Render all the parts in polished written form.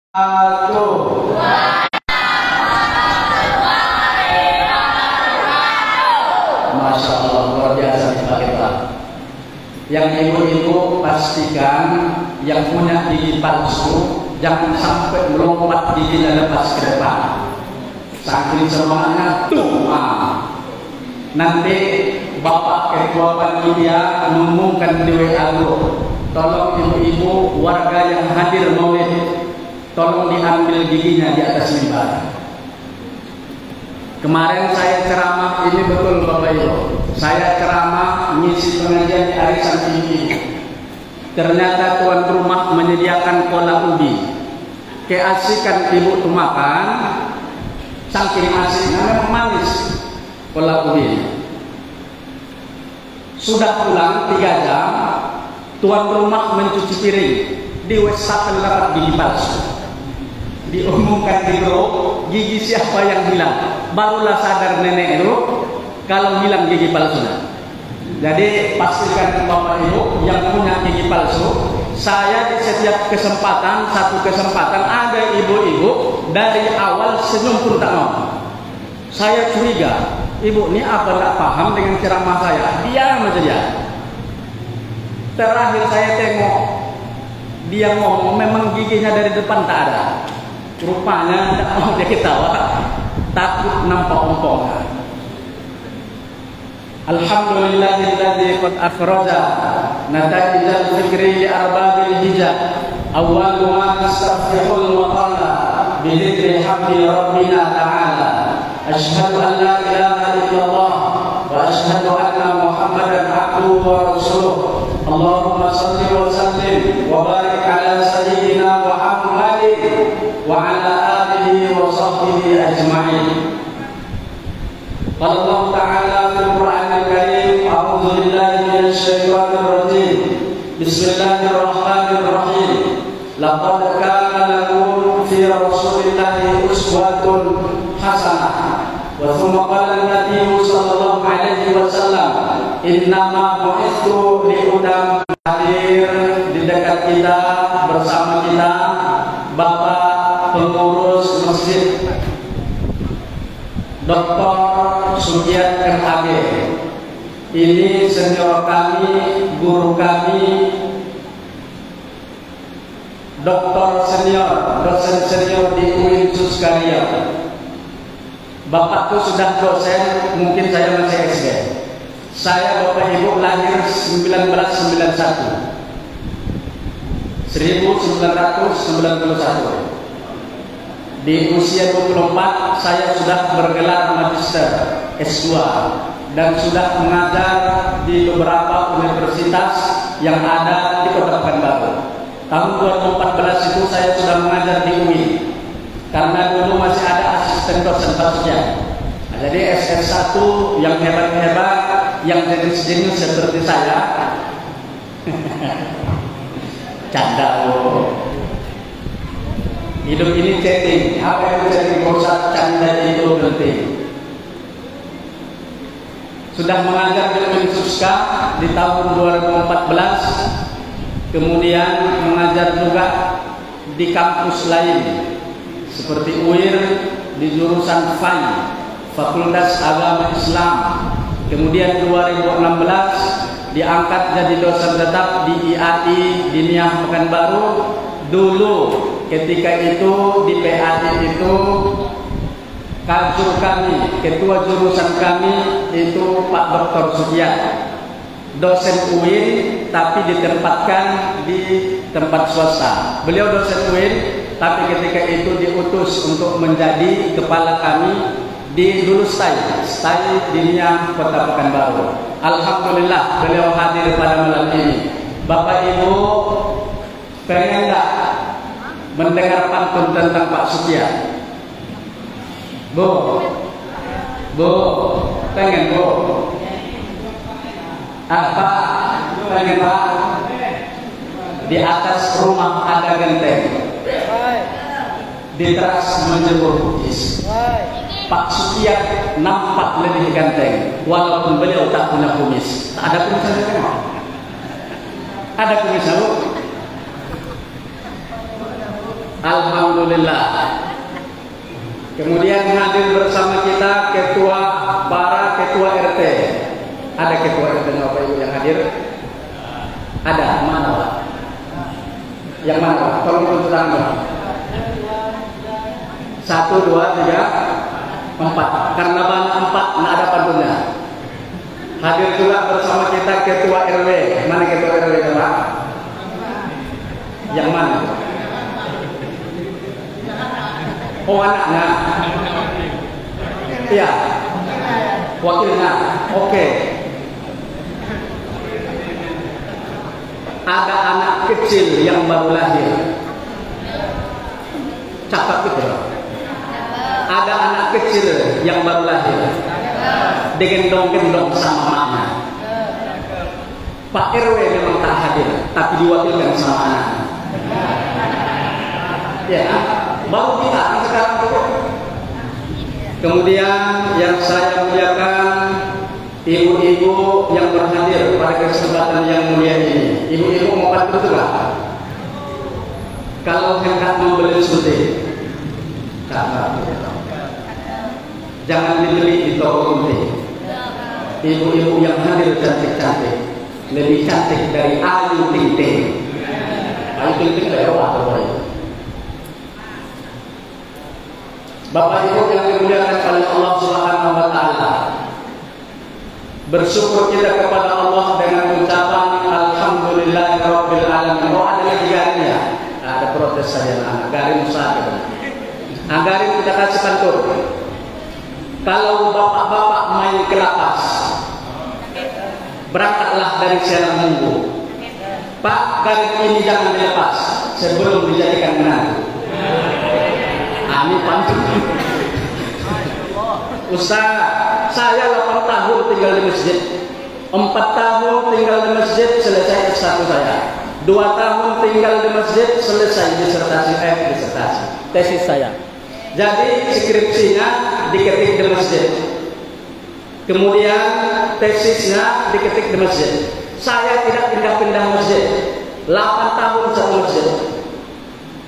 Satu. Masya Allah, luar biasa kita. Yang ibu-ibu pastikan yang punya gigi palsu jangan sampai melompat giginya lepas ke depan. Saking semangatnya tuh, nanti Bapak Ketua Panitia mengumumkan di WA group, tolong ibu-ibu warga yang hadir maulid tolong diambil giginya di atas mimbar. Kemarin saya ceramah, ini betul Bapak Ibu, saya ceramah ngisi pengajian di arisan ini. Ternyata tuan rumah menyediakan kola ubi. Keasikan ibu tuh makan, saking asiknya memang manis kola ubi. Sudah pulang 3 jam, tuan rumah mencuci piring, di wastafel dapat gigi palsu. Diumumkan di grup, gigi siapa yang hilang? Barulah sadar nenek itu kalau hilang gigi palsunya. Jadi pastikan Bapak Ibu yang punya gigi palsu, saya di setiap kesempatan, satu kesempatan ada ibu-ibu dari awal senyum pun tak mau. Saya curiga, ibu ini apa tak paham dengan ceramah saya? Diam aja dia. Terakhir saya tengok, dia ngomong memang giginya dari depan tak ada. Rupanya tidak mau dia ketawa, takut nampak ompong. Alhamdulillahilladzi qad akhraja nataijal fikri li arbabil hijab awwalu ma tastaftihul maqala bi dzikri hamdi rabbina ta'ala asyhadu an la ilaha illallah wa asyhadu anna muhammadan abduhu wa rasuluh. Allahumma shalli wa sallim wa barik ala sayyidina Muhammadin wa ala alihi wa sahbihi ajma'in. Qala Allah Ta'ala fil Qur'anil Karim, a'udzu billahi minasy syaithanir rajim. Bismillahirrahmanirrahim. Laqad kana lakum fi Rasulillahi uswatun hasanah. Wa thumma qala an-nabiy sallallahu alaihi wasallam, innama bu'ithu li'udam. Hadir di dekat kita, bersama kita Bapak Pengurus Masjid Dr. Sugiat MAG. Ini senior kami, guru kami, doktor senior, dosen senior di UIN Suskaria. Bapakku sudah dosen, mungkin saya masih SD. Saya Bapak Ibu lahir 1991. Di usia 24 saya sudah bergelar magister S2 dan sudah mengajar di beberapa universitas yang ada di Kota Pekanbaru. Tahun 2014 itu saya sudah mengajar di UI karena dulu masih ada asisten dosen pasca. Jadi SS1 yang hebat-hebat, yang jenis-jenis seperti saya, canda loh. Hidup ini chatting, apa yang jadi pusat canda itu penting. Sudah mengajar di Unsuska di tahun 2014, kemudian mengajar juga di kampus lain seperti UIR di jurusan FAI, Fakultas Agama Islam. Kemudian 2016 diangkat jadi dosen tetap di IAI di Niah Pekanbaru. Dulu ketika itu di PAI itu kajur kami, ketua jurusan kami itu Pak Dr. Sugiat, dosen UIN tapi ditempatkan di tempat swasta. Beliau dosen UIN tapi ketika itu diutus untuk menjadi kepala kami di dulu stay di Niah Kota Pekanbaru. Alhamdulillah beliau hadir pada malam ini. Bapak Ibu pengen enggak mendengar pantun tentang Pak Sugiat? Bu, pengen Bu? Apa? Pengen Pak? Di atas rumah ada genteng, di teras menjemur kukis. Pak Sugiat nampak lebih ganteng walaupun beliau tak punya kumis. Tak ada kumis saja kan? Ada kumis Bu? Alhamdulillah. Kemudian hadir bersama kita para ketua RT. Ada ketua RT Bapak Ibu yang hadir? Ada, mana Pak? Yang mana Pak? Tolong tunjuk tangan. 1, 2, 3, 4. Karena banyak 4, nggak ada pantunnya. Hadir juga bersama kita ketua RW. Mana ketua RW Pak? Yang mana? Oh, anaknya. Iya. Wakilnya. Oke. Ada anak kecil yang baru lahir. Cakap itu. Ada anak kecil yang baru lahir. Digendong-gendong sama maknya. Pak RW memang tak hadir, tapi diwakilkan sama anaknya. Ya, baru kita sekarang tuh. Kemudian yang saya muliakan, ibu-ibu yang berhadir pada kesempatan yang mulia ini. Ibu-ibu mau bantu juga? Kalau hendak membeli suntik, jangan dibeli di toko suntik. Ibu-ibu yang hadir cantik-cantik, lebih cantik dari Ayu Ting Ting. Ayu Ting Ting dari apa? Bapak Ibu yang dimuliakan oleh Allah Subhanahu wa taala. Bersyukur kita kepada Allah dengan ucapan alhamdulillahirabbil alamin. Oh, ada lagi garingnya. Ada protes saja anak. Garing usaha kita. Garing kita kasih pantun. Kalau bapak-bapak main ke lapas, berangkatlah dari siang minggu. Pak, garing ini jangan dilepas sebelum dijadikan menantu. Ini pantun. Ustaz, saya 8 tahun tinggal di masjid, 4 tahun tinggal di masjid, selesai S1 saya, 2 tahun tinggal di masjid, selesai disertasi tesis saya. Jadi skripsinya diketik di masjid, kemudian tesisnya diketik di masjid. Saya tidak pindah-pindah masjid, 8 tahun satu masjid.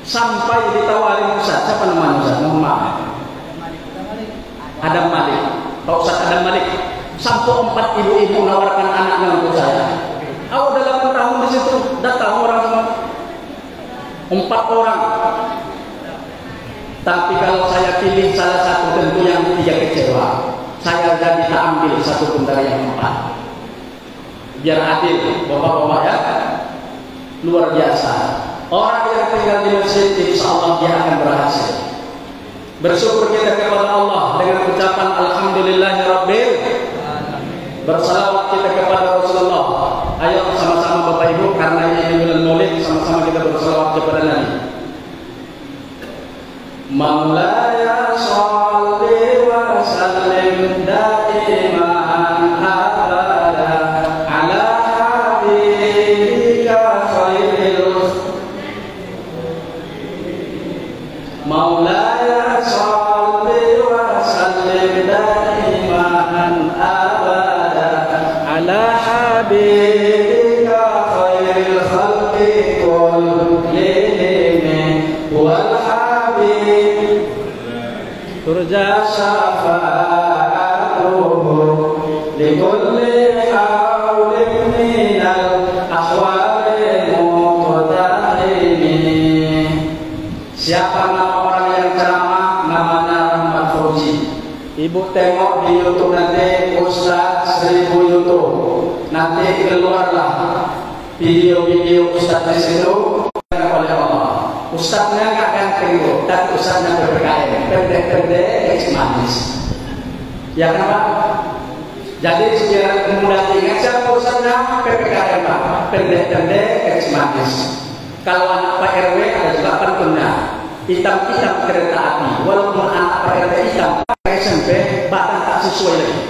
Sampai ditawarin Ustaz, siapa namanya Ustaz? Mohon maaf. Adam Malik. Pak Ustaz Adam Malik. Sampai 4 ibu-ibu menawarkan anaknya untuk saya. Udah 8 tahun di situ, datang orang semua. 4 orang. Tapi kalau saya pilih salah satu, tentu yang 3 kecewa. Saya jadi tak ambil satu pun dari yang 4. Biar adil, bapak-bapak ya. Luar biasa. Orang yang tinggal di masjid, insya Allah dia akan berhasil. Bersyukur kita kepada Allah dengan ucapan alhamdulillahirabbil. Bersalawat kita kepada Rasulullah. Ayo sama-sama Bapak Ibu, karena ini bulan Maulid, sama-sama kita bersalawat kepada Nabi. Maulaya sholli wa sallim daiman abada ala habibika khairil Maulaya sholli wa sallim daiman abada ala habibika khairil khalqi kullihim wal habib turja syafa'atuhu likulli hawlin minal ahwali muqtahimi. Siapa nama orang yang ceramah? Namanya Rahmat Fauzi. Ibu tengok di YouTube nanti, Ustaz 1000 YouTube. Nanti keluarlah video-video Ustaz di situ oleh Allah. Ustaznya nggak ganteng bu, tapi Ustaznya PPKM, pendek-pendek, manis. Ya kan Pak? Jadi sejarah mudah ingat siapa Ustaznya? PPKM Pak, pendek-pendek, manis. Kalau anak Pak RW ada juga pantunnya, hitam-hitam kereta api. Walaupun anak Pak RW hitam, SMP badan tak sesuai lagi.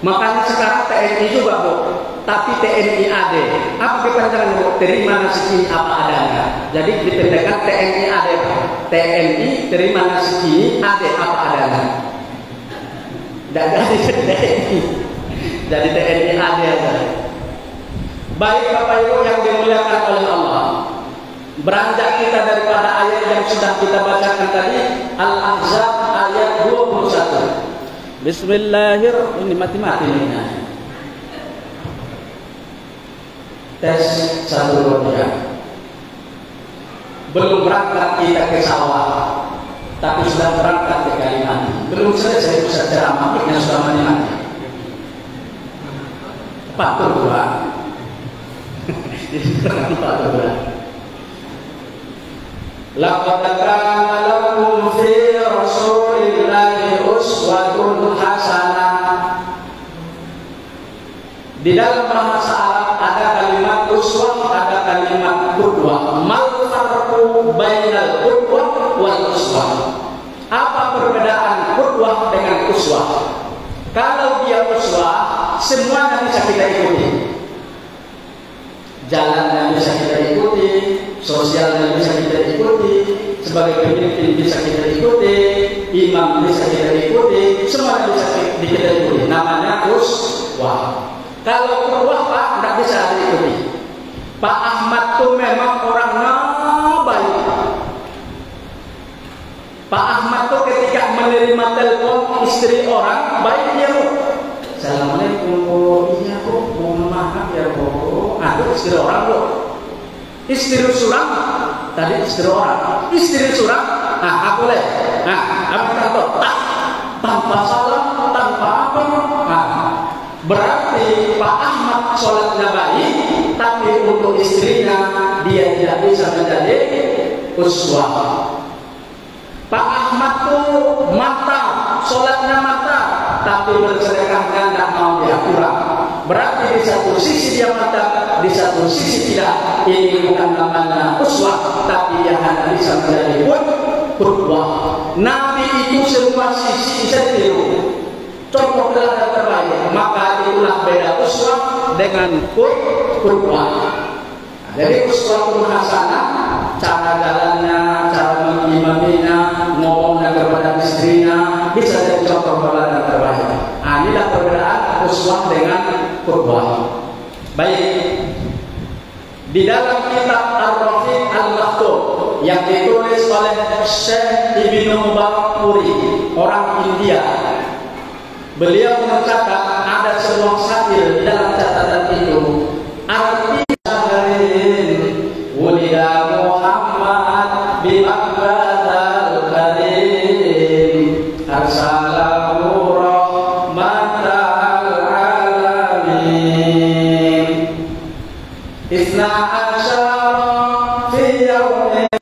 Makanya sekarang TNI juga bu, tapi TNI AD. Apa kepanjangan bu? Terima nasi apa adanya. Jadi dipendekkan TNI AD Pak. TNI terima nasi AD apa adanya. Tidak jadi TNI, jadi TNI AD aja. Baik Bapak Ibu yang dimuliakan oleh Allah. Beranjak kita daripada ayat yang sudah kita bacakan tadi, Al-Ahzab ayat 21. Bismillahirrahmanirrahim. Ini mati-mati ini. Tes 1-2. Belum berangkat kita ke sawah, tapi sudah berangkat ke Kalimantan. Belum selesai pusat ceramah, yang sudah mati-mati. Patut dua. Patut dua. Laqad kana lakum fi Rasulillahi uswatun hasanah. Di dalam bahasa Arab ada kalimat uswah, ada kalimat qudwah. Mal farqu bainal qudwah wal uswah? Apa perbedaan qudwah dengan uswah? Kalau dia uswah, semuanya bisa kita ikuti. Jalannya bisa kita ikuti, sosialnya bisa kita ikuti, sebagai pemimpin bisa kita ikuti, imam bisa kita ikuti, semua bisa kita ikuti. Namanya uswah. Kalau qudwah Pak, tidak bisa diikuti. Pak Ahmad tuh memang orang baik. Pak Ahmad tuh ketika menerima telepon istri orang, baik dia Bu. Assalamualaikum Bu, iya Bu, mohon maaf ya Bu. Itu istri orang Bu. Istri suram, tadi istri orang. Istri suram, aku boleh. Apa kata? Tanpa salam, tanpa apa? Berarti Pak Ahmad sholatnya baik, tapi untuk istrinya dia tidak bisa menjadi uswah. Pak Ahmad tuh mantap, sholatnya mantap, tapi bersedekahnya tidak mau dia kurang. Berarti di satu sisi dia mantap, di satu sisi tidak. Ini bukan namanya uswah, tapi dia hanya bisa menjadi qudwah. Nabi itu semua sisi bisa ditiru. Contoh teladan terbaik, maka itulah beda uswah dengan qudwah. Jadi uswah hasanah, cara jalannya, cara mengimaminya, ngomongnya kepada istrinya, bisa jadi contoh teladan terbaik. Inilah perbedaan uswah dengan qudwah. Baik, di dalam kitab Ar-Rafiq Al-Maktum yang ditulis oleh Syekh Ibnu Mubarakpuri, orang India, beliau mencatat ada sebuah syair di dalam catatan itu. Arti syahrin wulida Muhammad bi Makkahal Karim arsalahu rahmatal alamin. Isna asyara fi yaumin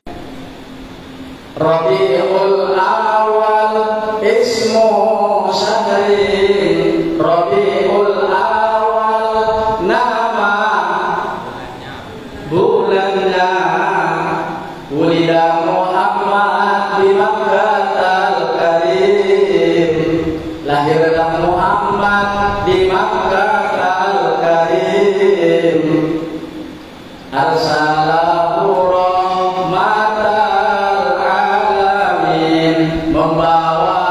Rabiul Awal ismu Rabiul Awal nama bulannya, wulida Muhammad di Makkahal Karim, lahirlah Muhammad di Makkahal Karim, arsalahu rahmatal alamin, membawa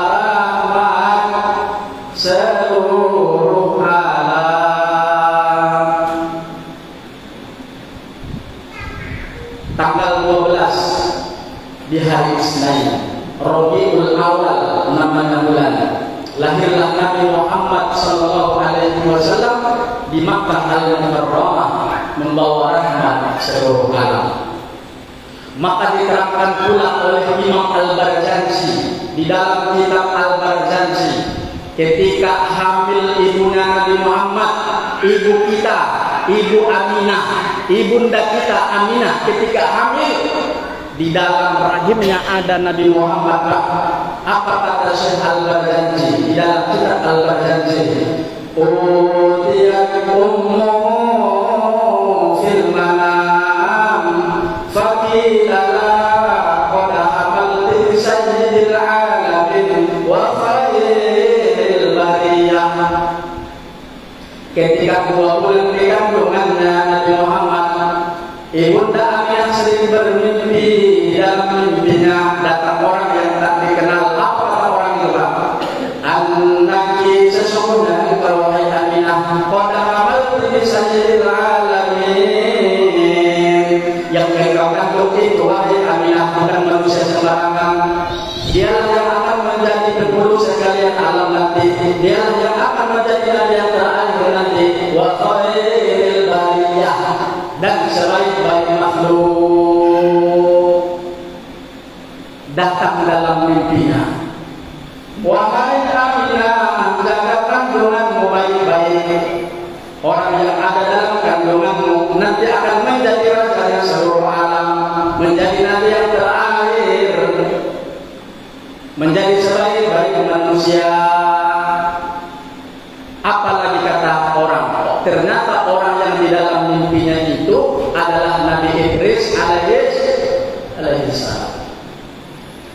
seluruh alam. Tanggal 12 di hari Isnin, Rabiul Awal namanya bulan, lahirlah Nabi Muhammad SAW di Makkah Al-Mukarramah, membawa rahmat seluruh alam. Maka diterangkan pula oleh Imam Al-Barzanji di dalam kitab Al-Barzanji, ketika hamil ibunya Nabi Muhammad, ibu kita, ibu Aminah, ibunda kita Aminah, ketika hamil di dalam rahimnya ada Nabi Muhammad. Apa kata Syekh Al-Barzanji di dalam kitab Al-Barzanji? Utiyat ummu fil manam faqila qad hamalti sayyidil alamin wa ketika 2 bulan di kandungannya Nabi Muhammad, ibunda Aminah sering bermimpi. Dalam mimpinya datang orang yang tak dikenal. Apa orang itu Pak? Anaki sesungguhnya engkau wahai Aminah qad hamalti sayyidil alamin, yang engkau kandung menjadi penghulu sekalian alam nanti. Dia yang akan menjadi nabi yang terakhir nanti. Wa khairil bariyah, dan sebaik-baik makhluk datang dalam mimpinya. Wahai Aminah, jaga kandunganmu baik-baik. Orang yang ada dalam kandunganmu nanti akan menjadi raja yang seluruh alam, menjadi nabi yang terakhir, menjadi sebaik-baik manusia. Apalagi kata orang, ternyata orang yang di dalam mimpinya itu adalah Nabi Idris alaihi salam.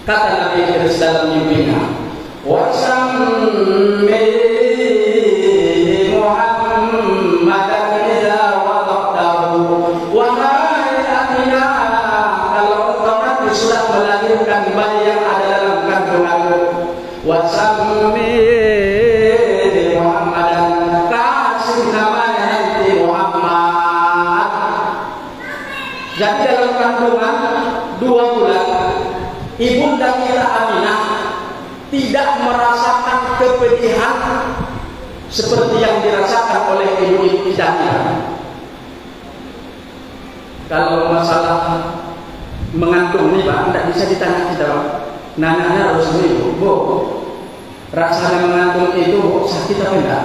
Kata Nabi Idris dalam mimpinya, wasammi Muhammadan idza wada'tahu. Wahai Aminah, kalau engkau nanti sudah melahirkan bayi yang ada dalam kandunganmu, wasammi Muhammadan, kasih namanya nanti Muhammad. Jadi dalam kandungan 2 bulan, ibunda kita Aminah tidak merasakan kepedihan seperti yang dirasakan oleh ibu-ibu kita. Kalau masalah mengandung ini Pak, tidak bisa ditanya kita. Nanya harus ibu, Bu, rasanya mengandung itu sakit apa enggak?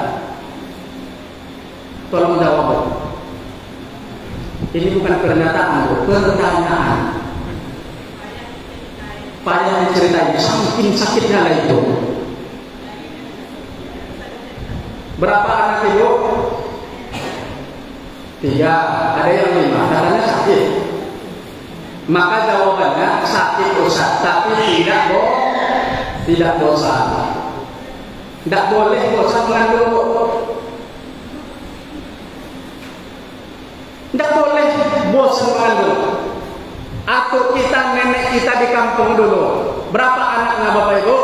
Tolong jawab, Bu. Ini bukan pernyataan, Bu, pertanyaan. Payah diceritain, saking sakitnya lah itu. Berapa anak ibu? 3, ada yang 5, katanya sakit. Maka jawabannya sakit Ustaz, tapi tidak dosa. Tidak boleh dosa mengandung. Tidak boleh bosan mengandung. Atau kita nenek kita di kampung dulu, berapa anaknya Bapak Ibu?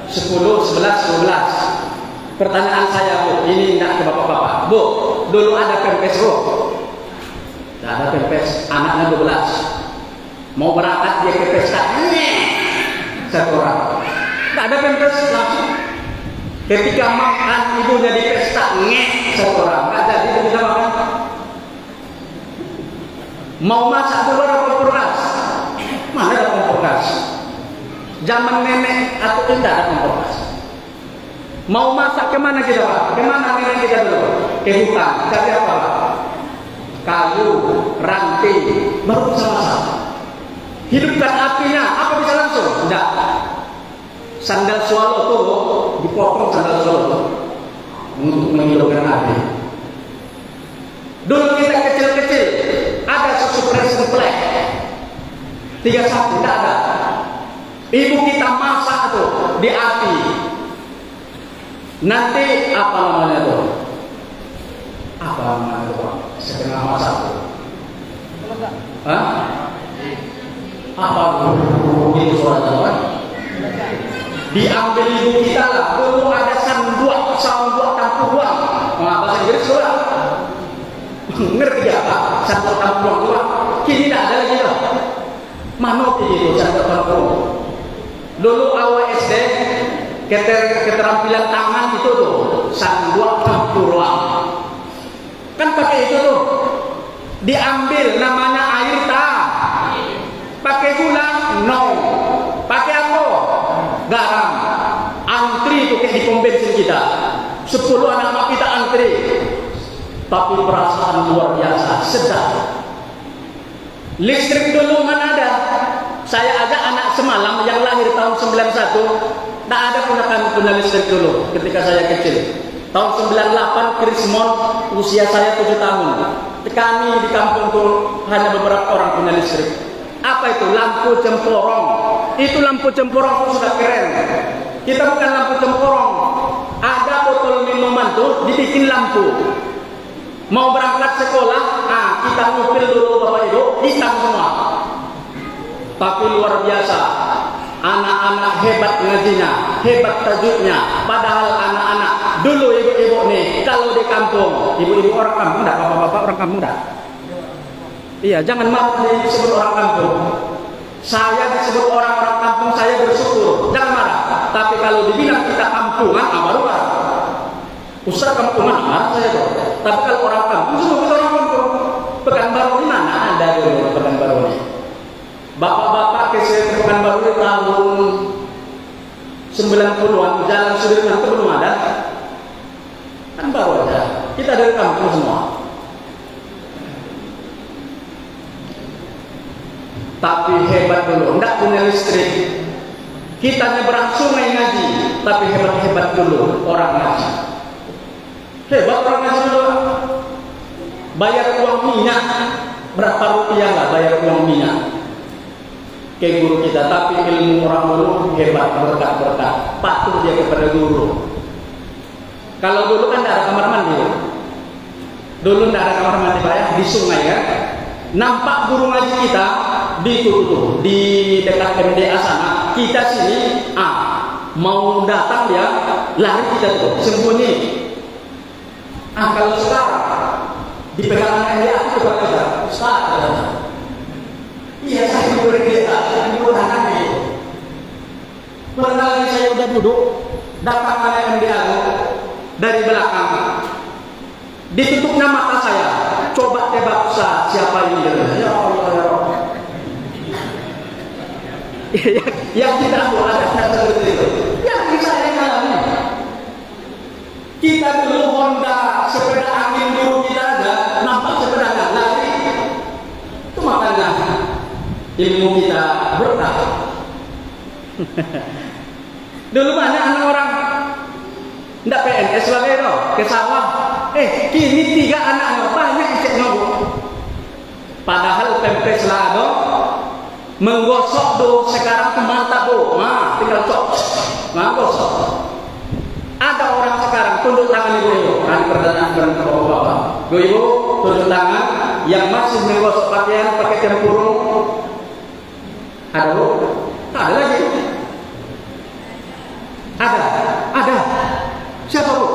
10, 11, 12. Pertanyaan saya, Bu, ini tidak ke bapak-bapak. Bu, dulu ada pempes, Bu? Tidak ada pempes, anaknya 12. Mau berangkat dia ke pesta, satu orang. Tidak ada pempes langsung. Ketika makan ibunya di pesta, satu orang. Tidak jadi itu bisa makan. Mau masak dulu ada kompor gas. Mana ada kompor gas? Zaman nenek atau tidak ada kompor gas. Mau masak kemana kita Pak? Kemana nenek kita dulu? Ke hutan. Cari apa Pak? Kayu, ranting, baru bisa masak. Hidupkan apinya, apa bisa langsung? Tidak. Sandal swallow tuh dipotong sandal swallow untuk menghidupkan api. Dulu kita kecil-kecil ada susu presen plek 31, tidak ada. Ibu kita masak tuh di api. Nanti apa namanya tuh? Apa namanya tuh? Setengah masak tuh. Hah? Apa itu suara Jawa? Diambil ibu kita lah. Dulu ada sanduak tampung uang. Bahasa Inggris sudah. Ngerti apa? Sanduak tampung uang. Kini tidak ada lagi lah. Manut itu sanduak tampung. Dulu awal SD keterampilan tangan itu tuh sanduak tampung uang. Kan pakai itu tuh. Diambil namanya air tak. Pakai gula? No. Pakai apa? Garam. Antri itu kayak di pom bensin kita. 10 anak-anak kita antri. Tapi perasaan luar biasa, sedap. Listrik dulu mana ada? Saya aja anak semalam yang lahir tahun 91, tak ada punya listrik dulu ketika saya kecil. Tahun 98 Krismon usia saya 7 tahun. Kami di kampung tuh hanya beberapa orang punya listrik. Apa itu? Lampu cemporong. Itu lampu cemporong itu sudah keren. Kita bukan lampu cemporong. Ada botol minuman tuh dibikin lampu. Mau berangkat sekolah, kita ngupil dulu Bapak Ibu, hitam semua. Tapi luar biasa. Anak-anak hebat ngajinya, hebat tajuknya. Padahal anak-anak dulu ibu-ibu nih, kalau di kampung, ibu-ibu orang kampung enggak, bapak-bapak orang kampung enggak? Iya, jangan marah disebut orang kampung. Saya disebut orang-orang kampung, saya bersyukur. Jangan marah. kampungan, baru lah. Ustaz kampungan, marah saya tuh. Tapi kalau orang kampung, semua kita orang kampung. Pekanbaru ini mana ada dulu Pekanbaru ini? Bapak-bapak ke Pekanbaru ini tahun 90-an, Jalan Sudirman itu belum ada. Kan baru aja. Kita dari kampung semua. Tapi hebat dulu, enggak punya listrik. Kita nyebrang sungai ngaji, tapi hebat-hebat dulu orang ngaji. Hebat orang ngaji dulu. Bayar uang minyak, berapa rupiah lah bayar uang minyak ke guru kita. Tapi ilmu orang dulu hebat, berkat-berkat, patuh dia kepada guru. Kalau dulu kan tidak ada kamar mandi. Dulu tidak ada kamar mandi bayar di sungai kan. Nampak guru ngaji kita di tuh, di dekat MDA sana. Kita sini, mau datang dia lari kita tuh sembunyi. Kalau sekarang di pegangan MDA itu coba kita, Ustaz. Iya saya diberi kita, diberi tangan itu. Pernah saya udah duduk, datang oleh MDA dari belakang. Ditutupnya mata saya. Coba tebak Ustaz, siapa ini? Ya Allah, ya Allah. Yang tidak ada seperti itu. Yang bisa yang alami. Kita dulu Honda, sepeda angin dulu kita ada, nampak sepeda lari. Itu makanya ilmu kita berkah. Dulu banyak anak orang ndak PNS lagi loh, ke sawah. Kini 3 anak banyak cek ngobok. Padahal pempes lah do menggosok do sekarang tuh mantap do. Tinggal cok. Gosok. Ada orang sekarang tunduk tangan ibu, kan perdana bapak. Ibu tunduk tangan yang masih menggosok pakaian pakai tempurung. Ada bu? Ada lagi. Ada. Siapa bu?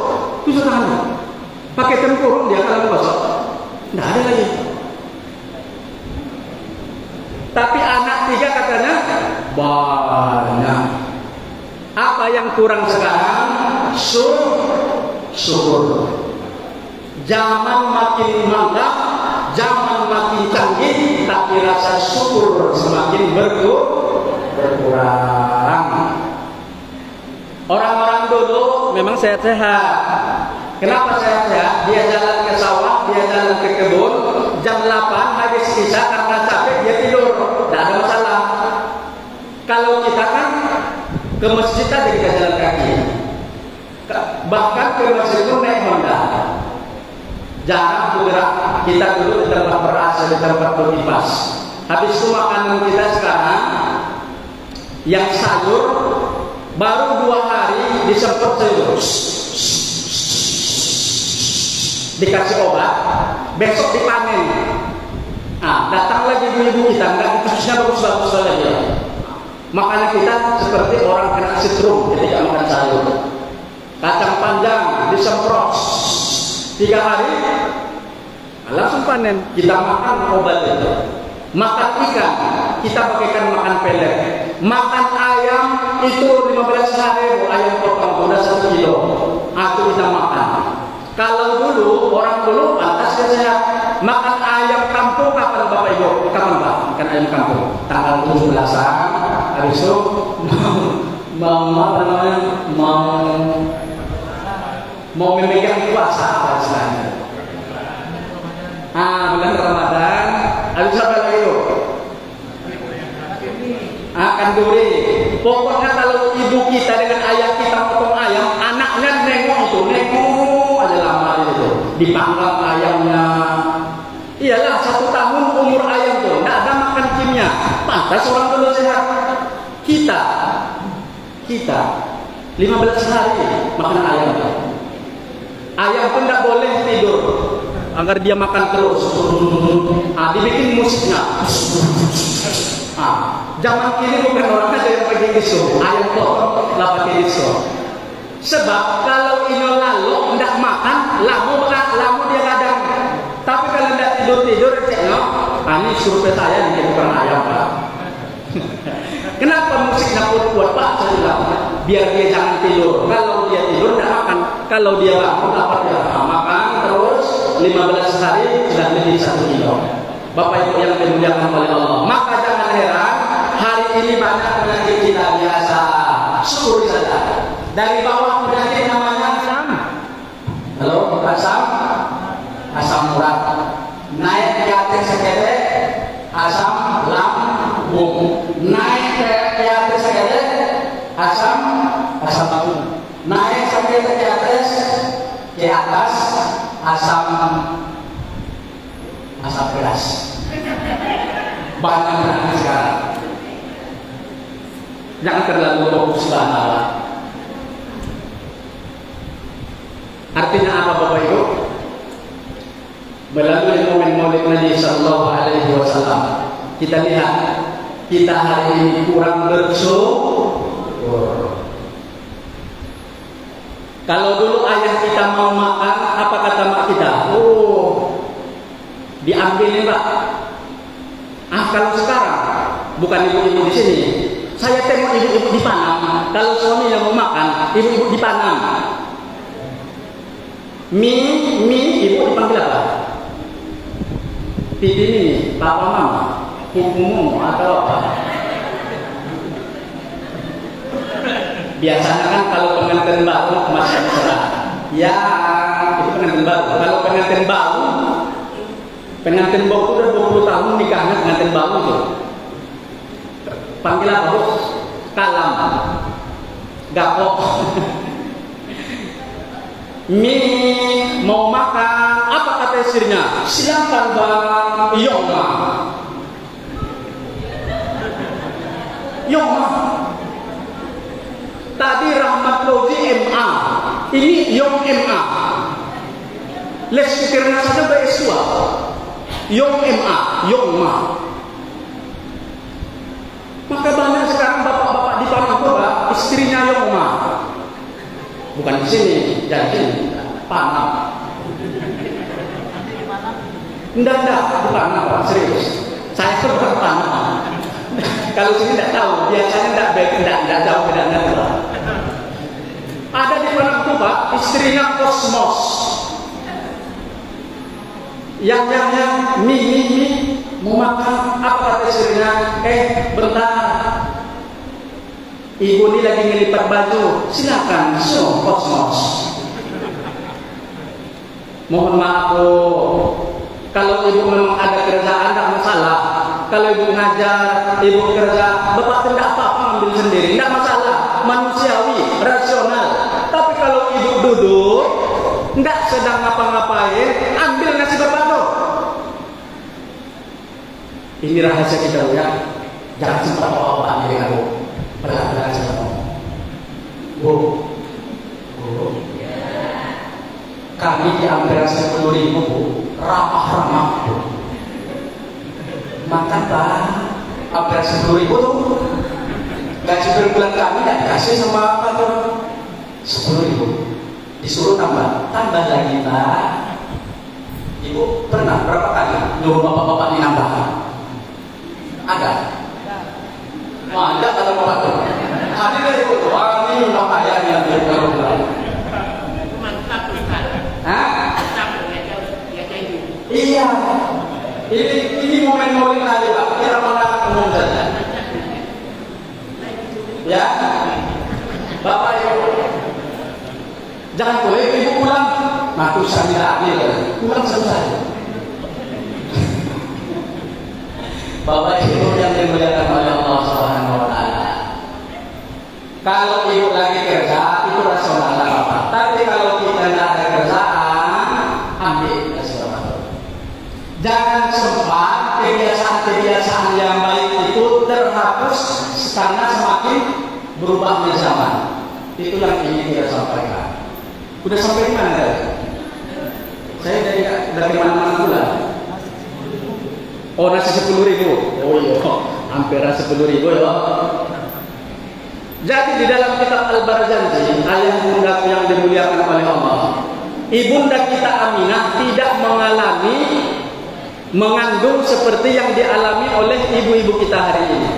Tunduk tangan bu. Pakai tempurung dia kalau menggosok. Tidak ada lagi. Tapi anak 3 katanya banyak. Apa yang kurang sekarang? Syukur. Zaman makin mantap, zaman makin canggih, tapi rasa syukur semakin berkurang. Orang-orang dulu memang sehat-sehat. Kenapa sehat-sehat? Dia jalan ke sawah, dia jalan ke kebun, jam 8 habis isya karena capek dia tidur, tidak ada masalah. Kalau kita kan ke masjid aja kita jalan kaki, bahkan ke masjid itu naik Honda, jarang bergerak. Kita dulu di tempat ber-AC, di tempat berkipas. Habis itu makanan kita sekarang yang sayur baru 2 hari disemprot sayur, dikasih obat, besok dipanen. Datang lagi ibu-ibu kita, enggak ditusnya bagus-bagus lagi. Makanya kita seperti orang kena setrum ketika makan sayur. Kacang panjang disemprot 3 hari, langsung panen. Kita makan obat itu. Makan ikan, kita bagaikan makan pelet. Makan ayam itu 15 hari, ayam potong udah 1 kilo. Itu kita makan. Kalau dulu, orang dulu pantas sehat. Makan ayam kampung kapan Bapak Ibu? Kapan Pak? Makan ayam kampung? Tanggal 17-an. Habis itu mau memegang puasa apa istilahnya? Bulan Ramadan. Habis itu apa lagi itu? Kanduri. Pokoknya kalau ibu kita dengan ayah kita potong ayam, anaknya nengok aja lama itu. Dipanggang ayamnya. Iyalah 1 tahun umur ayam tuh, nggak ada makan kimia. Pantas orang dulu sehat. Kita 15 hari makan ayam. Ayam pun nggak boleh tidur agar dia makan terus. Dibikin musiknya. Zaman kini bukan orang ada yang pakai disco, ayam potong lah pakai disco. Sebab kalau ini lalu ndak makan, lamu dia kadang. Tapi kalau ndak tidur cekno, ini survei saya ini bukan ayam Pak. Kenapa musiknya kuat Pak? Saya bilang biar dia jangan tidur. Kalau dia tidur tidak makan. Kalau dia bangun dapat dia makan terus 15 hari sudah lebih 1 kilo. Bapak Ibu yang dimuliakan oleh Allah. Maka jangan heran hari ini banyak penyakit kita biasa. Syukuri saja. Dari bawah penyakit namanya asam. Halo, asam urat. Naik ke atas sekedek asam lambung. Naik ke atas sekedek asam lambung. Naik sampai ke atas asam beras. Banyak sekarang. Jangan terlalu fokus bahasa. Artinya apa Bapak Ibu? Melalui momen Maulid Nabi Sallallahu Alaihi Wasallam, kita lihat kita hari ini kurang bersyukur. Kalau dulu ayah kita mau makan, apa kata mak kita? Oh, diambil nih Pak. Kalau sekarang bukan ibu-ibu di sini, saya tengok ibu-ibu di Panam. Kalau suami yang mau makan, ibu-ibu di Panam. Mie ibu dipanggil apa? Pipi ini, papa mama, hukumu atau apa? Biasanya kan kalau pengantin baru masih cerah. Ya, itu pengantin baru. Kalau pengantin baru udah 20 tahun nikahnya pengantin baru tuh. Panggil apa? Kalam, gapok. Mau makan, apa kata istrinya? Silakan bang, Yoma. Tadi Rahmat Loji MA, ini Yom MA. Les pikirnya saja beresua. Yom MA, Yoma. Maka banyak sekarang bapak-bapak di Panama, istrinya Yoma. Bukan di sini, jadi Panam. Enggak, di Panam, serius. Saya tuh bukan Panam. Kalau sini tidak tahu, biasanya tidak jauh bedanya tuh. Ada di Panam tuh Pak, istrinya Kosmos. Yang mie mau makan, apa kata istrinya? Bentar. Ibu ini lagi ngelipat baju, silakan, Kosmos. Mohon maaf kalau ibu memang ada kerjaan tidak masalah. Kalau ibu ngajar, ibu kerja, bapak tidak apa-apa ambil sendiri, tidak masalah, manusiawi, rasional. Tapi kalau ibu duduk, tidak sedang ngapa-ngapain, ambil nasi berbado. Ini rahasia kita ya, jangan sempat bawa-bawa ambil aku. Pelan-pelan saja ngomong. Bu, kami diambil 10.000 Bu, ramah-ramah Bu. Makan Pak, ambil 10.000 tuh. Gaji per bulan kami tidak dikasih sama kantor. 10.000 disuruh tambah lagi Pak. Ibu pernah berapa kali nyuruh bapak-bapak dinambah? Ada? Ada kalau bapak tuh. Hadir dari itu ini bapak ya yang kalau pulang. Iya. Ini momen aja Pak. Kita makan umum saja. Ya, bapak ibu, jangan boleh ibu pulang. Aku sambil adil, pulang selesai. Bapak ibu yang dimuliakan oleh Allah Subhanahu Wa Taala. Kalau ibu lagi kerja itu rasional apa? Tapi kalau kita tidak ada kerjaan, ambil rasional. Jangan sempat kebiasaan-kebiasaan yang baik itu terhapus karena semakin berubahnya zaman. Itu yang ingin kita sampaikan. Udah sampai di mana? Saya dari mana-mana pula. Oh, nasi 10.000. Oh iya, hampir 10.000 ya. Jadi di dalam kitab Al-Barzanji, ayah bunda yang dimuliakan oleh Allah, ibunda kita Aminah tidak mengalami mengandung seperti yang dialami oleh ibu-ibu kita hari ini.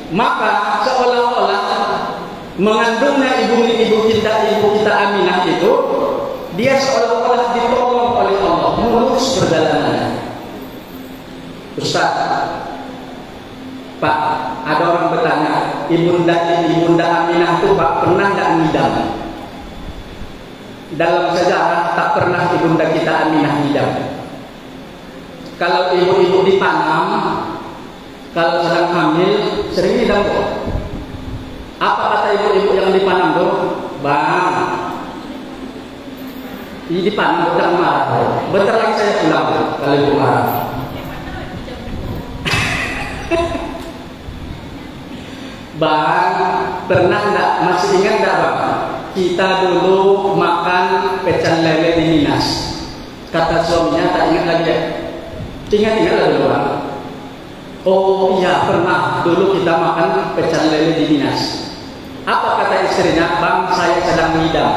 Maka seolah-olah mengandungnya ibu kita Aminah itu, dia seolah-olah ditolong oleh Allah mulus perjalanannya. Ustaz, Pak, ada orang bertanya, ibunda Aminah itu Pak pernah nggak ngidam? Dalam sejarah tak pernah ibunda kita Aminah ngidam. Kalau ibu-ibu di Panam, kalau sedang hamil sering ngidam kok. Apa kata ibu-ibu yang di Panam tuh? Bang, ini di Panam udah marah. Bentar lagi saya pulang kalau ibu marah. Bang, pernah enggak, masih ingat enggak Bang? Kita dulu makan pecel lele di Minas. Kata suaminya, tak ingat lagi ya? Ingat lagi Bang. Oh iya, pernah dulu kita makan pecel lele di Minas. Apa kata istrinya? Bang, saya sedang ngidam.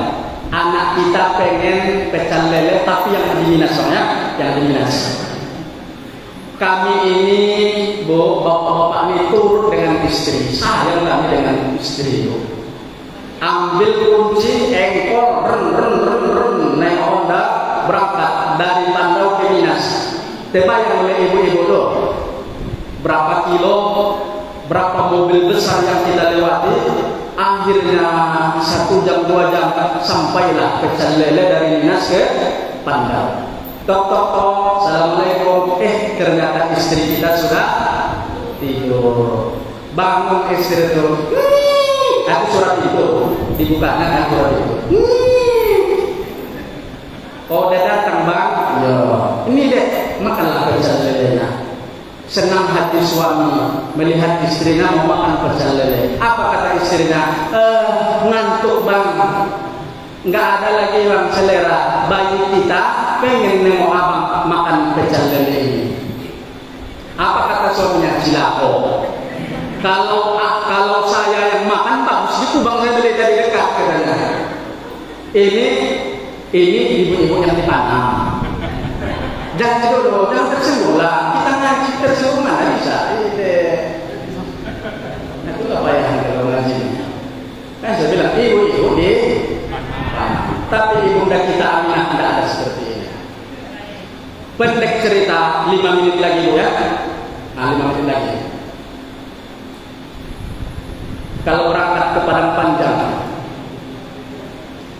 Anak kita pengen pecel lele, tapi yang di Minas, soalnya yang di Minas. Kami ini, Bu, bapak-bapak ini turun dengan istri. Sayang kami dengan istri itu. Ambil kunci, engkol, naik Honda, berangkat dari Bandau ke Minas. Terbayang oleh ibu-ibu tuh. Berapa kilo, berapa mobil besar yang kita lewati. Akhirnya 1 jam 2 jam sampailah pecel lele dari Minas ke Bandau. Tok, assalamualaikum. Ternyata istri kita sudah tidur. Bangun istri itu. Aku surat itu dibukanya kan surat itu. Oh, udah datang Bang. Ya. Ini deh, makanlah pecel lelenya. Senang hati suami melihat istrinya mau makan pecel lele. Apa kata istrinya? Ngantuk Bang. Nggak ada lagi Bang selera. Bayi kita pengen nengok abang makan pecel lele ini. Apa kata suaminya? Cilako. Kalau saya yang makan bagus gitu Bang, saya beli dari dekat katanya. Ini ibu-ibu yang di Panam. Jangan dulu, jangan tersinggung lah. Kita ngaji tersinggung mana bisa? Itu apa yang kalau ngaji? Kan saya bilang ibu-ibu di Panam. Tapi ibunda kita Aminah tidak ada seperti ini. Pendek cerita, 5 menit lagi Bu ya. Nah, 5 menit lagi. Kalau berangkat ke Padang Panjang,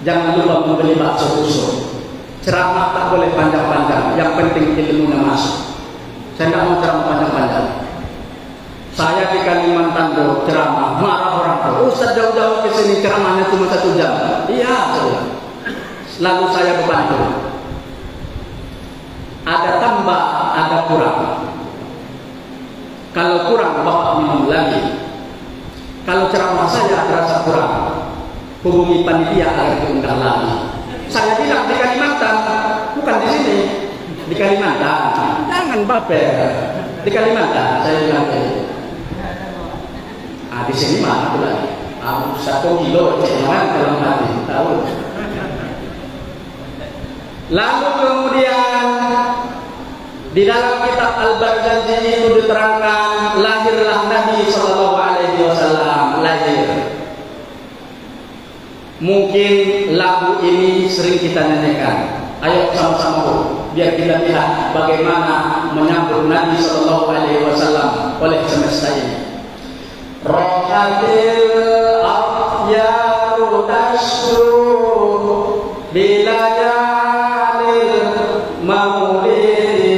jangan lupa membeli bakso tusuk. Ceramah tak boleh panjang-panjang, yang penting ilmunya masuk. Saya tidak mau ceramah panjang-panjang. Saya di Kalimantan tuh ceramah, marah orang tuh. Ustaz jauh-jauh ke sini ceramahnya cuma 1 jam. Iya, lalu saya berbantu. Ada tambah, ada kurang. Kalau kurang, Bapak minum lagi. Kalau ceramah saya terasa kurang, hubungi panitia agar diundang lagi. Saya bilang di Kalimantan, bukan di sini. Di Kalimantan, jangan baper. Di Kalimantan, saya bilang ini. Di sini mah itu lagi. 1 kilo jangan dalam hati, tahu. Lalu kemudian di dalam kitab Al-Barzanji itu diterangkan lahirlah Nabi Sallallahu Alaihi Wasallam lahir. Mungkin lagu ini sering kita nyanyikan. Ayo sama-sama biar kita lihat bagaimana menyambut Nabi Sallallahu Alaihi Wasallam oleh semesta ini. Rohatil akhyaru tasru bilayalil maulidi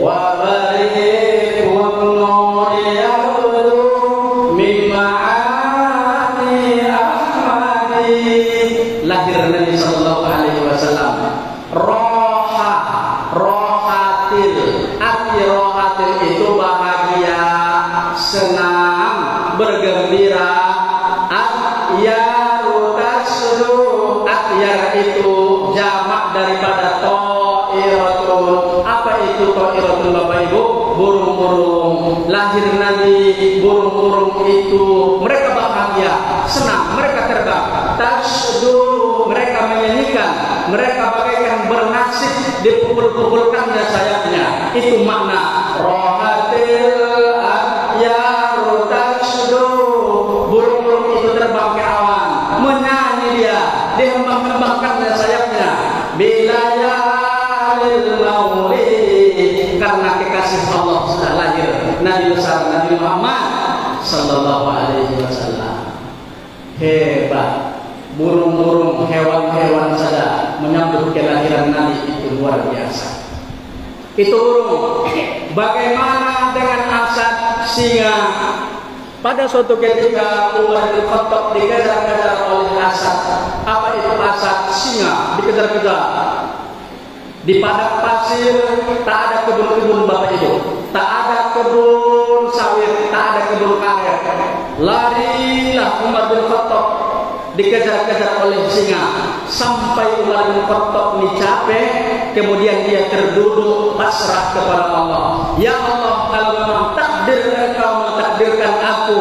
wa barikun nuri yabdu mima'ani ahmadi. Lahir Nabi Sallallahu Alaihi Wasallam. Rohatil arti rohatil itu bahagia, senang, bergembira. Akhyaru tasru, akhyar itu jamak daripada to'iratun. Apa itu to'iratun Bapak Ibu? Burung-burung. Lahir Nabi, burung-burung itu mereka bahagia, senang, mereka terbang. Tasdu, mereka menyanyikan, mereka bagaikan bernasib dipukul-pukulkannya sayapnya. Itu makna rohatil akhyaru tasdu Muhammad sallallahu alaihi wasallam. Hebat. Burung-burung, hewan-hewan saja menyambut kelahiran Nabi itu luar biasa. Itu burung. Bagaimana dengan Asad, singa? Pada suatu ketika Umar bin Khattab dikejar-kejar oleh Asad. Apa itu Asad? Singa dikejar-kejar. Di padang pasir tak ada kebun-kebun Bapak Ibu, tak ada kebun sawit, tak ada kebun karet. Larilah Umar bin Khattab dikejar-kejar oleh singa sampai Umar bin Khattab ini capek, kemudian dia terduduk pasrah kepada Allah. Ya Allah, kalau memang takdir Engkau mentakdirkan aku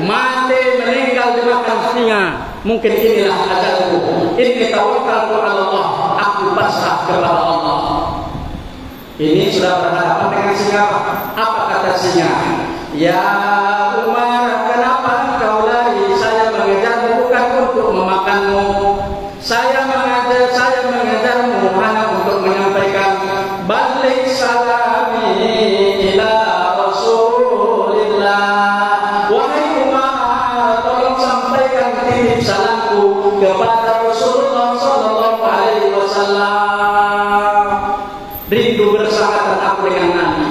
mati meninggal dimakan singa, mungkin inilah ajalku. Inni tawakkaltu ala Allah, aku pasrah kepada Allah. Ini sudah berhadapan dengan singa. Apa kata singa? Ya Umar, kenapa engkau lari? Saya mengejarmu bukan untuk memakanmu. Saya mengejarmu hanya untuk menyampaikan balik salami ila Rasulillah. Wahai Umar, tolong sampaikan titip salamku kepada Rasulullah sallallahu alaihi wasallam. Rindu bersama aku dengan Nabi.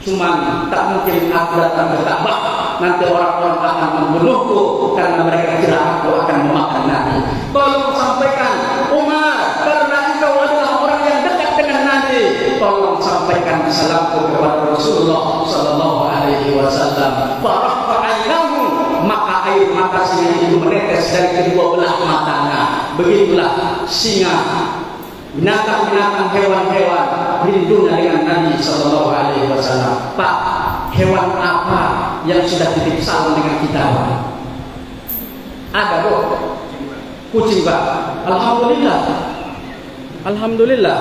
Cuman tak mungkin aku datang ke Ka'bah, nanti orang-orang akan membunuhku karena mereka kira aku akan memakan Nabi. Tolong sampaikan Umar, karena engkau adalah orang yang dekat dengan Nabi, tolong sampaikan salamku kepada Rasulullah sallallahu alaihi wasallam. Farafa'ainahu, maka air mata singa itu menetes dari kedua belah matanya. Begitulah singa, binatang-binatang, hewan-hewan rindunya dengan Nabi sallallahu alaihi wasallam. Pak, hewan apa yang sudah titip salam dengan kita, Pak? Ada, Bu? Kucing, Pak. Alhamdulillah. Alhamdulillah.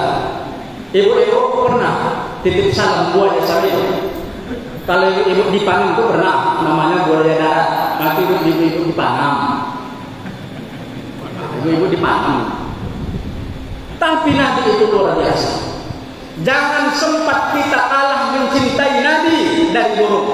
Ibu-ibu pernah titip salam buaya sapi. Kalau ibu di Panam itu pernah, namanya buaya darat. Nanti ibu di Panam. Ibu di Panam. Tapi Nabi itu luar biasa. Jangan sempat kita kalah mencintai Nabi dari burung.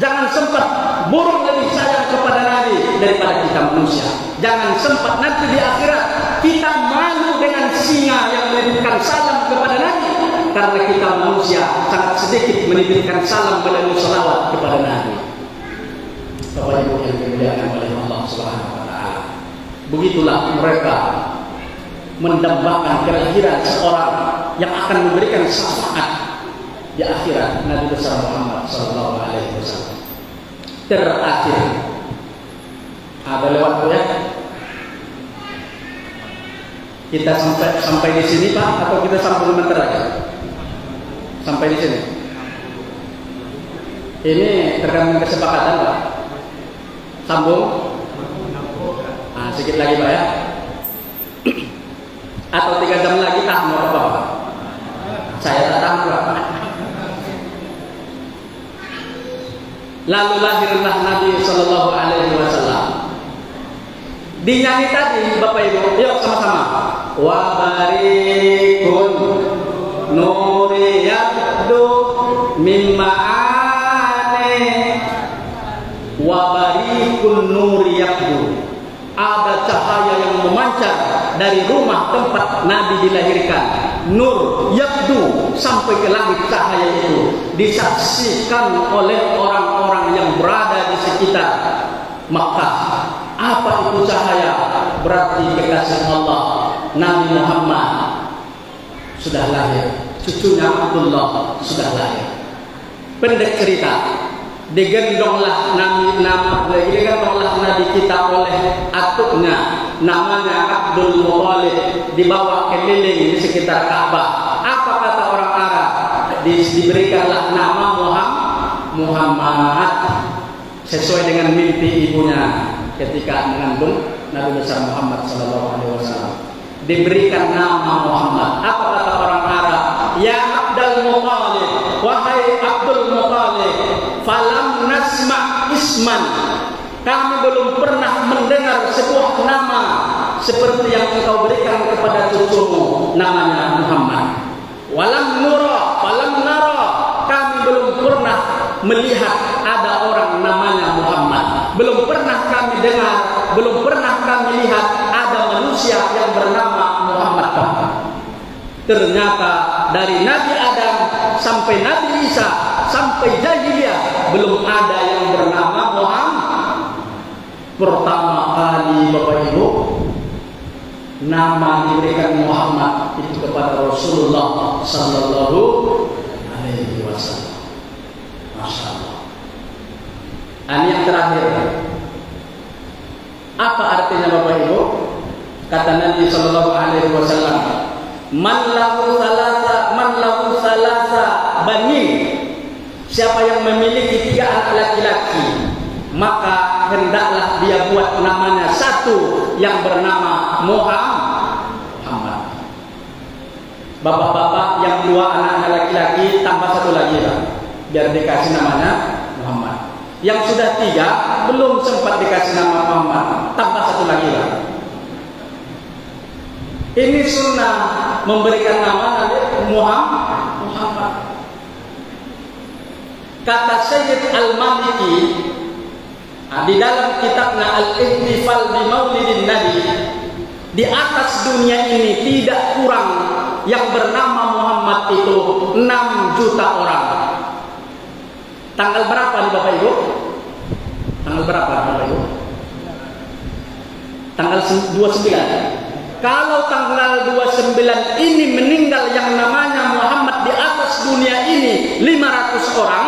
Jangan sempat burung lebih sayang kepada Nabi daripada kita manusia. Jangan sempat nanti di akhirat kita malu dengan singa yang menitipkan salam kepada Nabi, karena kita manusia sangat sedikit menitipkan salam melalui salawat kepada Nabi. Bapak Ibu yang dimuliakan oleh Allah Subhanahu wa taala. Begitulah mereka mendambakan kelahiran seorang yang akan memberikan syafaat di akhirat, Nabi besar Muhammad sallallahu alaihi wasallam. Terakhir, ada lewat ya. Kita sampai di sini, Pak, atau kita sambung sebentar lagi? Sampai di sini. Ini tergantung kesepakatan, Pak. Sambung. Nah, sedikit lagi, Pak ya. Atau 3 jam lagi tak mau apa-apa. Saya tak tahu, Pak. Lalu lahirlah Nabi sallallahu alaihi wasallam. Dinyanyi tadi Bapak Ibu, yuk sama-sama. Wa barikun nuri yabdu mimma ane. Wa barikun nuri yabdu. Ada cahaya yang memancar dari rumah tempat Nabi dilahirkan. Nur yabdu, sampai ke langit cahaya itu disaksikan oleh orang-orang yang berada di sekitar Makkah. Apa itu cahaya? Berarti kekasih Allah Nabi Muhammad sudah lahir, cucunya Abdullah sudah lahir. Pendek cerita, digendonglah Nabi kita oleh atuknya, namanya Abdul Muthalib, dibawa keliling di sekitar Ka'bah. Apa kata orang Arab? Diberikanlah nama Muhammad sesuai dengan mimpi ibunya ketika mengandung Nabi besar Muhammad sallallahu alaihi wasallam. Diberikan nama Muhammad. Apa kata orang Arab? Ya Abdul Muthalib, wahai Abdul Muthalib, falam nasma isman, kami belum pernah mendengar sebuah nama seperti yang engkau berikan kepada cucumu, namanya Muhammad. Walam nura, falam nara, kami belum pernah melihat ada orang namanya Muhammad. Belum pernah kami dengar, belum pernah kami lihat ada manusia yang bernama Muhammad. Ternyata dari Nabi Adam sampai Nabi Isa sampai jahiliyah belum ada yang bernama Muhammad. Pertama kali Bapak Ibu nama diberikan Muhammad itu kepada Rasulullah sallallahu alaihi wasallam. Masya Allah. Ini yang terakhir. Apa artinya Bapak Ibu? Kata Nabi sallallahu alaihi wasallam, man lahu salasa bani. Siapa yang memiliki 3 anak laki-laki, maka hendaklah dia buat namanya satu yang bernama Muhammad. Bapak-bapak yang 2 anaknya laki-laki tambah 1 lagi lah, biar dikasih namanya Muhammad. Yang sudah 3 belum sempat dikasih nama Muhammad, tambah 1 lagi lah. Ini sunnah memberikan nama Nabi Muhammad. Kata Sayyid Al-Maliki di dalam kitabnya Al-Ihtifal bi Maulidin Nabi, di atas dunia ini tidak kurang yang bernama Muhammad itu 6 juta orang. Tanggal berapa nih Bapak Ibu? Tanggal berapa Bapak Ibu? Tanggal 29. Kalau tanggal 29 ini meninggal yang namanya Muhammad di atas dunia ini 500 orang,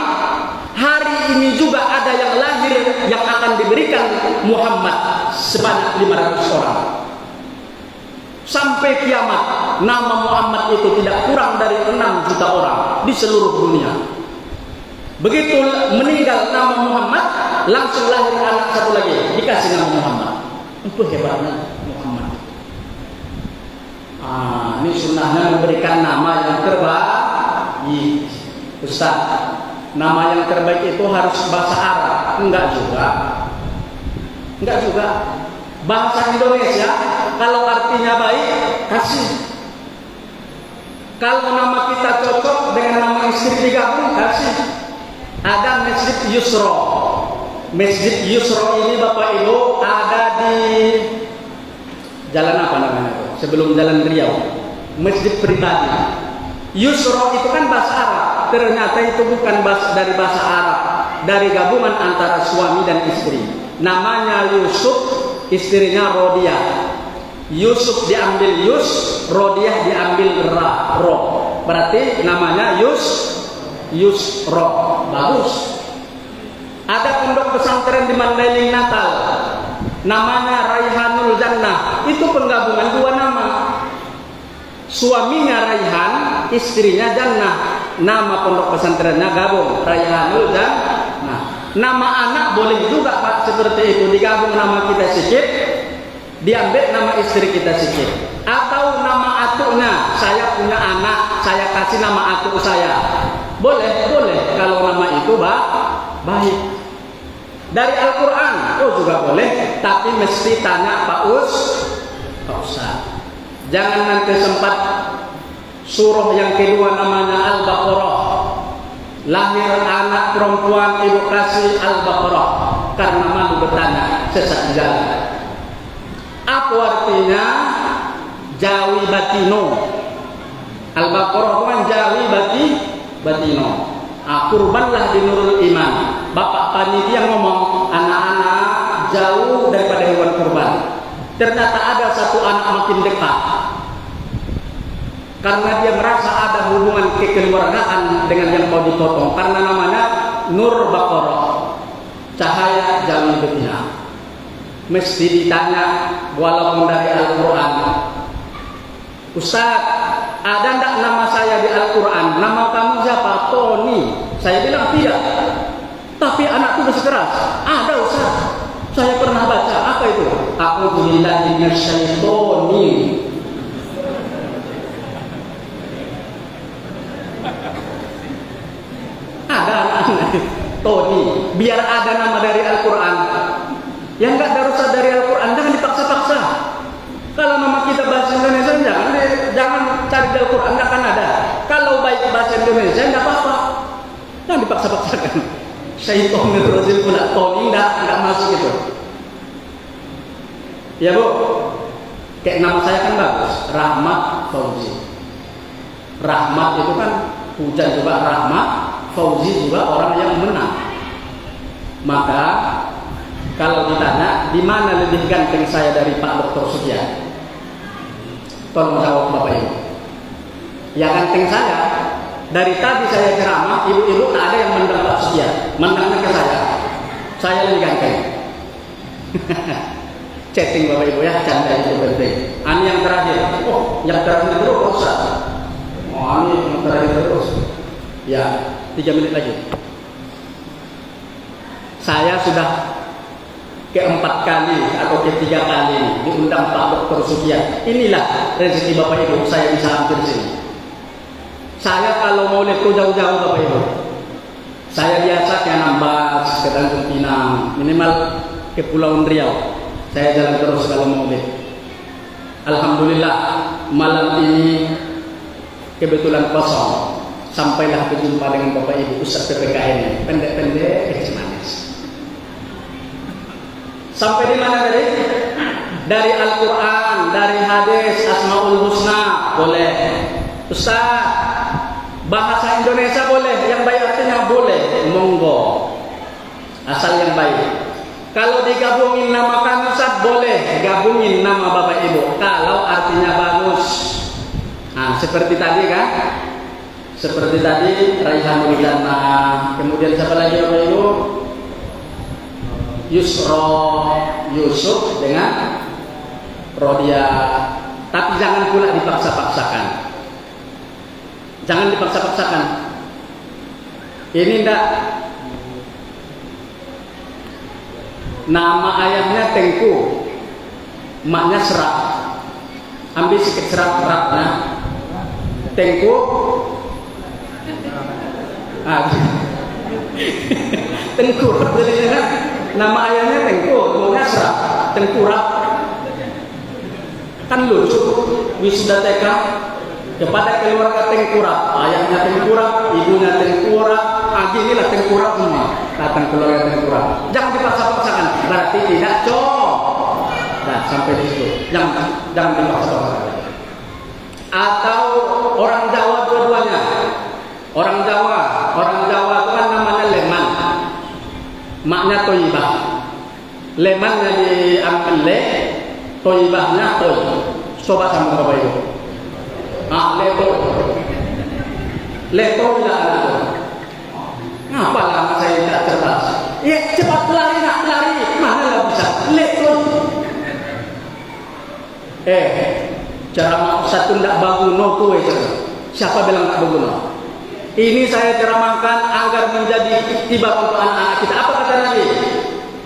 hari ini juga ada yang lahir yang akan diberikan Muhammad sebanyak 500 orang. Sampai kiamat nama Muhammad itu tidak kurang dari 6 juta orang di seluruh dunia. Begitu meninggal nama Muhammad, langsung lahir anak satu lagi, dikasih nama Muhammad. Itu hebatnya Muhammad. Ini sunnahnya memberikan nama yang terbaik. Ustaz, nama yang terbaik itu harus bahasa Arab? Enggak juga. Enggak juga. Bahasa Indonesia, kalau artinya baik, kasih. Kalau nama kita cocok dengan nama istri digabung, kasih. Ada Masjid Yusro. Masjid Yusro ini Bapak Ibu ada di jalan apa namanya itu? Sebelum Jalan Riau. Masjid pribadi. Yusro itu kan bahasa Arab. Ternyata itu bukan dari bahasa Arab, dari gabungan antara suami dan istri. Namanya Yusuf, istrinya Rodiah. Yusuf diambil Yus, Rodiah diambil Ro. Berarti namanya Yusro. Bagus. Ada pondok pesantren di Mandailing Natal, namanya Raihanul Jannah. Itu penggabungan 2 nama. Suaminya Raihan, istrinya Jannah. Nama pondok pesantrennya gabung, Raihanul Jannah. Nama anak boleh juga Pak seperti itu, digabung nama kita sikit, diambil nama istri kita sikit. Atau nama atuknya, saya punya anak, saya kasih nama atuk saya. Boleh kalau nama itu baik. Dari Al-Quran, juga boleh, tapi mesti tanya Pak Ustaz. Jangan nanti sempat surah yang kedua namanya Al-Baqarah. Lahir anak perempuan ibu kasih Al-Baqarah karena malu bertanya sesat jalan. Apa artinya Jawi Batino? Al-Baqarah itu kan Jawi Batino. Kurbanlah di Nurul Iman. Bapak panitia ngomong anak-anak jauh daripada hewan kurban. Ternyata ada satu anak makin dekat karena dia merasa ada hubungan kekeluargaan dengan yang mau dipotong, karena namanya Nur Baqarah, cahaya Jawi Betina. Mesti ditanya walaupun dari Al-Quran, Ustaz, ada enggak nama saya di Al-Quran? Nama kamu siapa? Tony. Saya bilang tidak. Tapi anakku bersikeras, ada Ustaz, saya pernah baca. Apa itu? A'udzubillahi minasyaitonir. Ada anak-anak Tony. Biar ada nama dari Al-Quran. Yang enggak ada Ustaz dari Al-Quran, jangan dipaksa-paksa. Kalau nama kita bahasa Indonesia, jangan cari di Al-Quran, enggak akan ada. Kalau baik bahasa Indonesia, enggak apa-apa. Jangan dipaksa-paksakan. Syaitonir rajim pula. Tony enggak masuk itu. Ya Bu, kayak nama saya kan bagus, Rahmat Fauzi. Rahmat itu kan hujan juga rahmat, Fauzi juga orang yang menang. Maka kalau ditanya di mana lebih ganteng saya dari Pak Dr. Sufyan, tolong jawab Bapak Ibu. Ya ganteng saya. Dari tadi saya ceramah, ibu-ibu tak ada yang menang Pak Sufyan, menangnya ke saya. Saya lebih ganteng. Chatting Bapak Ibu ya, canda itu penting. Ini yang terakhir. Oh, yang terakhir terus. Oh, ini yang terakhir terus. Ya, 3 menit lagi. Saya sudah keempat kali atau ketiga kali diundang Pak Dr. Sufyan. Inilah rezeki Bapak Ibu, saya bisa hampir sini. Saya kalau mau lihat jauh-jauh Bapak Ibu, saya biasa ke Anambas, ke Tanjung Pinang, minimal ke Pulau Riau. Saya jalan terus kalau mau lihat. Alhamdulillah malam ini kebetulan kosong. Sampailah berjumpa dengan Bapak Ibu Ustaz PPKN, pendek-pendek kecil manis. Sampai di mana tadi? Dari Al-Quran, dari hadis Asmaul Husna boleh. Ustaz, bahasa Indonesia boleh, yang baik artinya boleh, monggo. Asal yang baik. Kalau digabungin nama kan Ustaz boleh, gabungin nama Bapak Ibu. Kalau artinya bagus. Nah, seperti tadi kan? Seperti tadi Raihanul Jannah. Kemudian siapa lagi Bapak Ibu? Yusuf dengan Rodia. Tapi jangan pula dipaksa-paksakan. Jangan dipaksa-paksakan. Ini ndak. Nama ayahnya Tengku, maknya Serap. Ambil sikit serap-serapnya. Tengku. Tengkurap jadi kan? Nama ayahnya Tengku, maknya Serap. Tengkurap. Kan lucu. Wisuda TK kepada keluarga Tengkurap, ayahnya Tengkurap, ibunya Tengkurap, inilah Tengkurap semua. Datang keluarga Tengkurap. Jangan dipaksa-paksakan, berarti tidak cocok. Nah, sampai di situ. Jangan dipaksa-paksakan. Atau orang Jawa dua-duanya. Orang Jawa itu kan namanya Leman. Maknya Toibah. Lemannya diambil le, Toibahnya Toy. Coba sama Bapak Ibu. Leto tidak ada. Ngapa lama saya tidak cerdas? Ya cepat lari nak lari, mana nggak bisa. Leto. Ceramah satu tidak baguno tuh siapa bilang tak baguno? Ini saya ceramahkan agar menjadi tiba untuk anak-anak kita. Apa kata Nabi?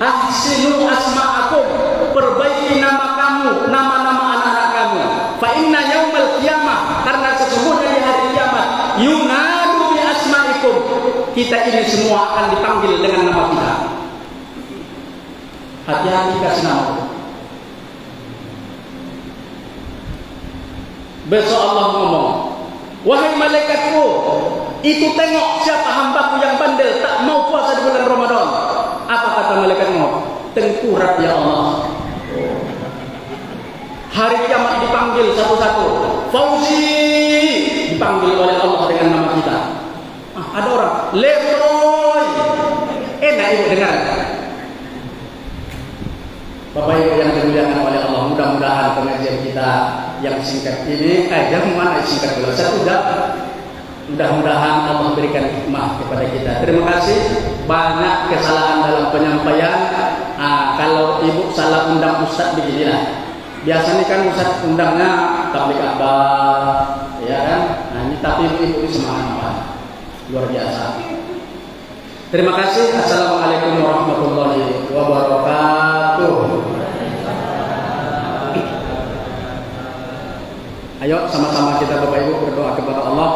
Ahsinu asma'akum, perbaiki nama kamu, nama-nama anak-anak kamu. Fa inna yaumal qiyamah, karena sesungguhnya di hari kiamat, yunadu bi asma'ikum, kita ini semua akan dipanggil dengan nama kita. Hati-hati kasih nama. Besok Allah ngomong, wahai malaikatku, itu tengok siapa hambaku yang bandel tak mau puasa di bulan Ramadan. Apa kata malaikat ngomong? Tengkurap ya Allah. Hari kiamat dipanggil satu-satu. Fauzi dipanggil oleh Allah dengan nama kita. Ada orang Leroy. Enak ibu dengar. Bapak Ibu yang dimuliakan oleh Allah, mudah-mudahan pengajian kita yang singkat ini, yang mana singkat dulu? Satu jam. Mudah-mudahan Allah berikan hikmah kepada kita. Terima kasih. Banyak kesalahan dalam penyampaian. Kalau ibu salah undang ustaz beginilah. Biasanya kan ustaz undangnya tabligh akbar, ya kan? Nah ini tapi ibu ini semangat, luar biasa. Terima kasih. Assalamualaikum warahmatullahi wabarakatuh. Ayo sama-sama kita Bapak Ibu berdoa kepada Allah.